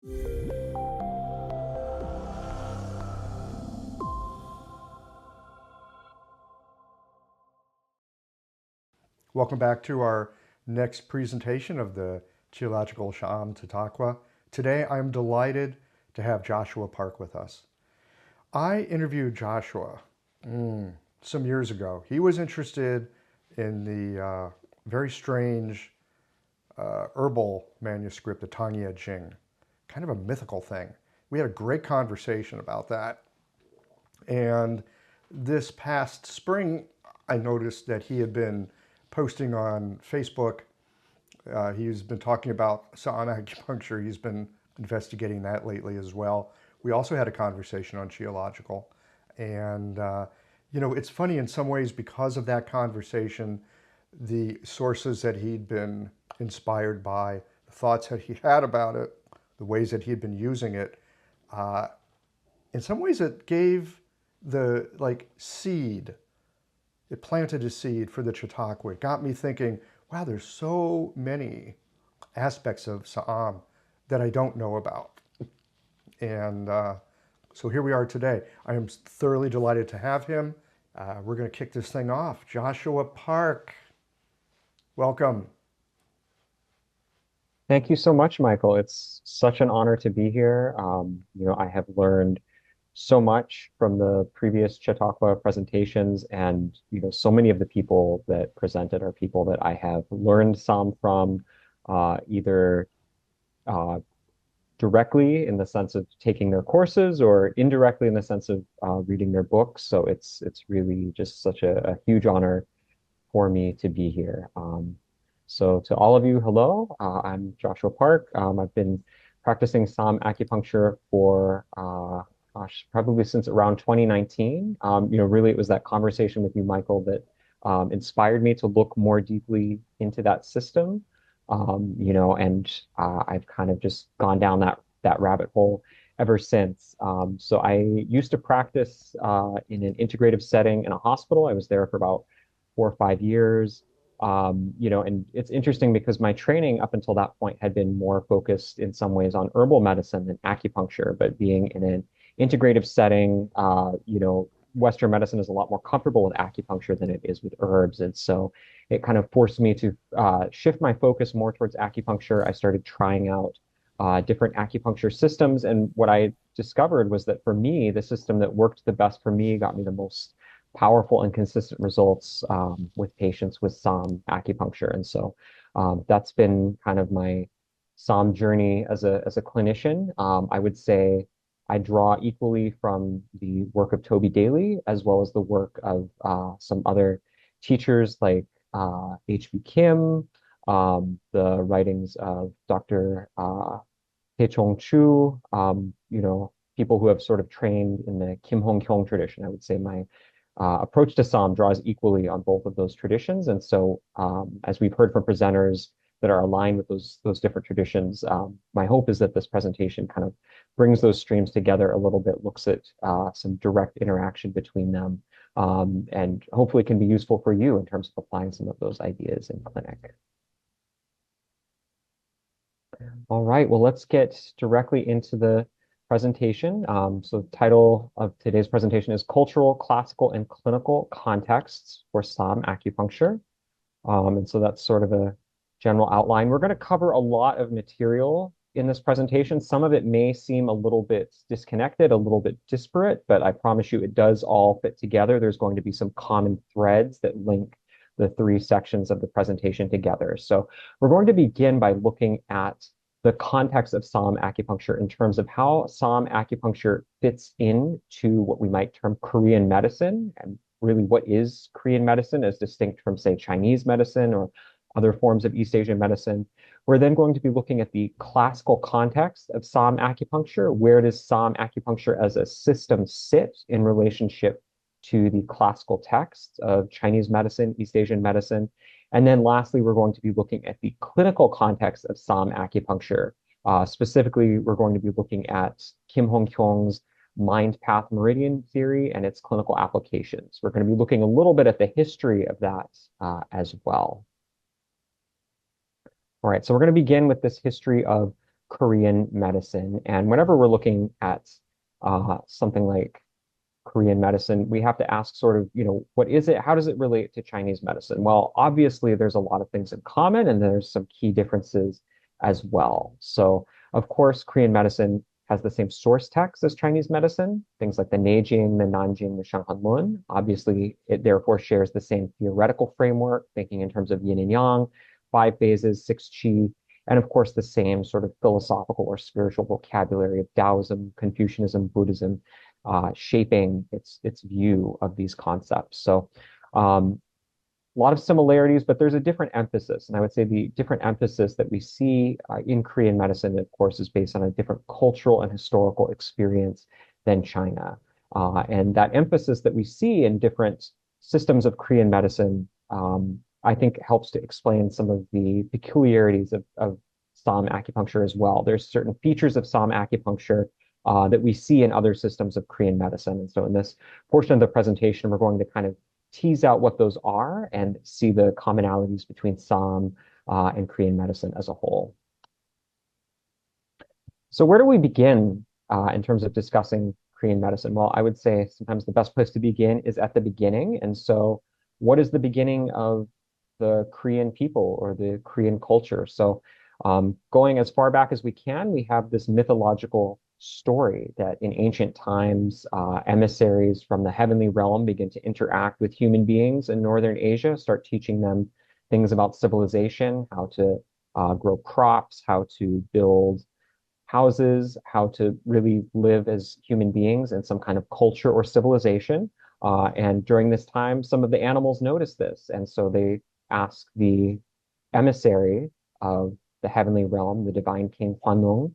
Welcome back to our next presentation of the Geological Sha'am Tatakwa. Today I'm delighted to have Joshua Park with us. I interviewed Joshua some years ago. He was interested in the very strange herbal manuscript, the Huangdi Neijing, kind of a mythical thing. We had a great conversation about that. And this past spring, I noticed that he had been posting on Facebook. He's been talking about Saam Acupuncture. He's been investigating that lately as well. We also had a conversation on geological. And, you know, it's funny in some ways because of that conversation, the sources that he'd been inspired by, the thoughts that he had about it, the ways that he'd been using it, in some ways it gave the seed. It planted a seed for the Chautauqua. It got me thinking, wow, there's so many aspects of Saam that I don't know about. And so here we are today. I am thoroughly delighted to have him. We're going to kick this thing off. Joshua Park, welcome. Thank you so much, Michael. It's such an honor to be here. You know, I have learned so much from the previous Chautauqua presentations, and you know, so many of the people that presented are people that I have learned some from, either directly in the sense of taking their courses, or indirectly in the sense of reading their books. So it's really just such a huge honor for me to be here. So to all of you, hello. I'm Joshua Park. I've been practicing Saam acupuncture for gosh, probably since around 2019. You know, really, it was that conversation with you, Michael, that inspired me to look more deeply into that system. You know, and I've kind of just gone down that rabbit hole ever since. So I used to practice in an integrative setting in a hospital. I was there for about 4 or 5 years. You know, and it's interesting because my training up until that point had been more focused in some ways on herbal medicine than acupuncture, but being in an integrative setting, you know, Western medicine is a lot more comfortable with acupuncture than it is with herbs. And so it kind of forced me to shift my focus more towards acupuncture. I started trying out different acupuncture systems. And what I discovered was that for me, the system that worked the best for me, got me the most powerful and consistent results with patients with Saam acupuncture. And so that's been kind of my Saam journey as a clinician. I would say I draw equally from the work of Toby Daly as well as the work of some other teachers like H.B. Kim, the writings of Dr. Chong Chu, you know, people who have sort of trained in the Kim Hong Kyung tradition. I would say my approach to Saam draws equally on both of those traditions. And so, as we've heard from presenters that are aligned with those different traditions, my hope is that this presentation kind of brings those streams together a little bit, looks at some direct interaction between them, and hopefully can be useful for you in terms of applying some of those ideas in clinic. All right, well, let's get directly into the presentation. So the title of today's presentation is Cultural, Classical, and Clinical Contexts for Saam Acupuncture. And so that's sort of a general outline. We're going to cover a lot of material in this presentation. Some of it may seem a little bit disconnected, a little bit disparate, but I promise you it does all fit together. There's going to be some common threads that link the three sections of the presentation together. So we're going to begin by looking at the context of Saam acupuncture in terms of how Saam acupuncture fits into what we might term Korean medicine, and really what is Korean medicine as distinct from, say, Chinese medicine or other forms of East Asian medicine. We're then going to be looking at the classical context of Saam acupuncture. Where does Saam acupuncture as a system sit in relationship to the classical texts of Chinese medicine, East Asian medicine? And then lastly, we're going to be looking at the clinical context of Saam acupuncture. Specifically, we're going to be looking at Kim Hong Kyung's mind path meridian theory and its clinical applications. We're going to be looking a little bit at the history of that as well. All right, so we're going to begin with this history of Korean medicine. And whenever we're looking at something like Korean medicine, we have to ask sort of, what is it? How does it relate to Chinese medicine? Well, obviously, there's a lot of things in common, and there's some key differences as well. So, of course, Korean medicine has the same source text as Chinese medicine, things like the Neijing, the Nanjing, the Shang Han Lun. Obviously, it therefore shares the same theoretical framework, thinking in terms of yin and yang, five phases, six qi, and of course, the same sort of philosophical or spiritual vocabulary of Taoism, Confucianism, Buddhism, shaping its view of these concepts. So a lot of similarities, but there's a different emphasis. And I would say the different emphasis that we see in Korean medicine, of course, is based on a different cultural and historical experience than China. And that emphasis that we see in different systems of Korean medicine, I think helps to explain some of the peculiarities of Saam acupuncture as well. There's certain features of Saam acupuncture that we see in other systems of Korean medicine. And so in this portion of the presentation, we're going to kind of tease out what those are and see the commonalities between Saam and Korean medicine as a whole. So where do we begin in terms of discussing Korean medicine? Well, I would say sometimes the best place to begin is at the beginning. And so what is the beginning of the Korean people or the Korean culture? So going as far back as we can, we have this mythological story that in ancient times, emissaries from the heavenly realm begin to interact with human beings in Northern Asia, start teaching them things about civilization, how to grow crops, how to build houses, how to really live as human beings in some kind of culture or civilization. And during this time, some of the animals notice this. And so they ask the emissary of the heavenly realm, the divine king Huangdi,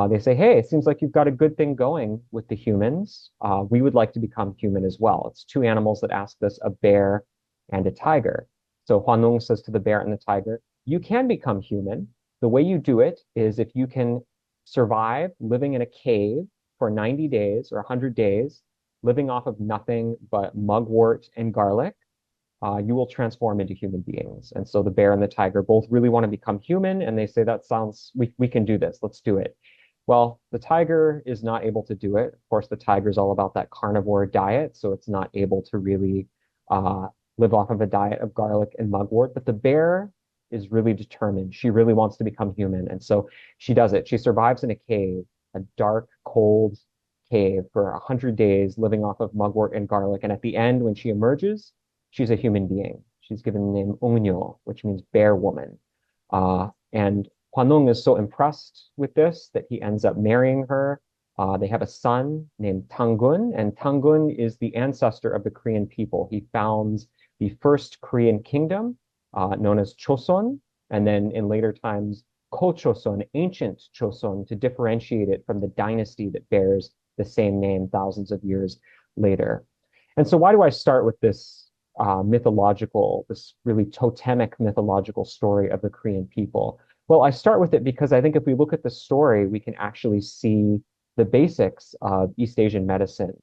they say, hey, it seems like you've got a good thing going with the humans. We would like to become human as well. It's two animals that ask this, a bear and a tiger. So Huangdi says to the bear and the tiger, you can become human. The way you do it is if you can survive living in a cave for 90 days or 100 days, living off of nothing but mugwort and garlic, you will transform into human beings. And so the bear and the tiger both really want to become human, and they say, that sounds, we can do this, let's do it. Well, the tiger is not able to do it. Of course, the tiger is all about that carnivore diet, so it's not able to really live off of a diet of garlic and mugwort. But the bear is really determined. She really wants to become human. And so she does it. She survives in a cave, a dark, cold cave for 100 days, living off of mugwort and garlic. And at the end, when she emerges, she's a human being. She's given the name Ongnyo, which means bear woman. And Huangdi is so impressed with this that he ends up marrying her. They have a son named Tangun, and Tangun is the ancestor of the Korean people. He founds the first Korean kingdom, known as Choson, and then in later times, Ko-Choson, ancient Choson, to differentiate it from the dynasty that bears the same name thousands of years later. And so why do I start with this mythological, this really totemic mythological story of the Korean people? Well, I start with it because I think if we look at the story, we can actually see the basics of East Asian medicine,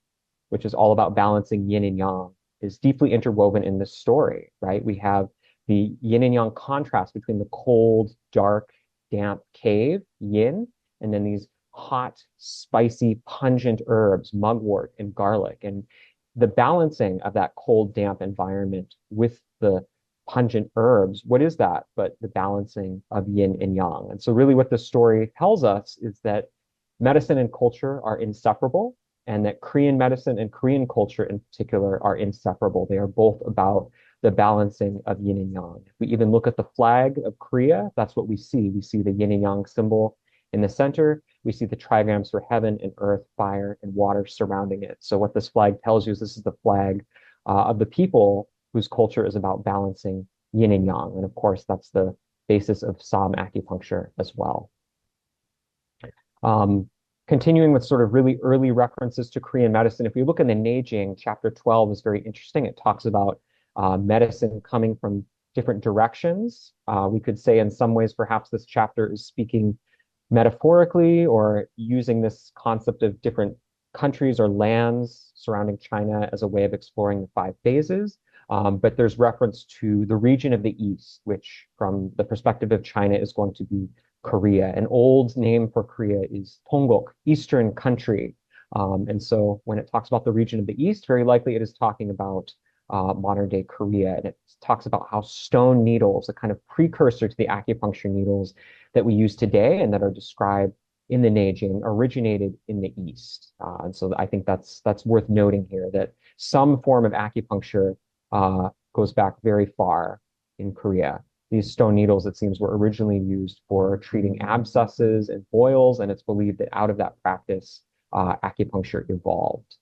which is all about balancing yin and yang, is deeply interwoven in this story, right? We have the yin and yang contrast between the cold, dark, damp cave, yin, and then these hot, spicy, pungent herbs, mugwort and garlic. And the balancing of that cold, damp environment with the pungent herbs, what is that but the balancing of yin and yang? And so really what the story tells us is that medicine and culture are inseparable, and that Korean medicine and Korean culture in particular are inseparable. They are both about the balancing of yin and yang. If we even look at the flag of Korea, that's what we see. We see the yin and yang symbol in the center. We see the trigrams for heaven and earth, fire, and water surrounding it. So what this flag tells you is this is the flag of the people whose culture is about balancing yin and yang. And of course, that's the basis of Saam acupuncture as well. Continuing with sort of really early references to Korean medicine, if we look in the Neijing, chapter 12 is very interesting. It talks about medicine coming from different directions. We could say in some ways, perhaps this chapter is speaking metaphorically or using this concept of different countries or lands surrounding China as a way of exploring the five phases. But there's reference to the region of the East, which from the perspective of China is going to be Korea. An old name for Korea is Dongguk, Eastern country. And so when it talks about the region of the East, very likely it is talking about modern day Korea. And it talks about how stone needles, a kind of precursor to the acupuncture needles that we use today and that are described in the Neijing, originated in the East. And so I think that's worth noting here, that some form of acupuncture goes back very far in Korea. These stone needles, it seems, were originally used for treating abscesses and boils, and it's believed that out of that practice, acupuncture evolved.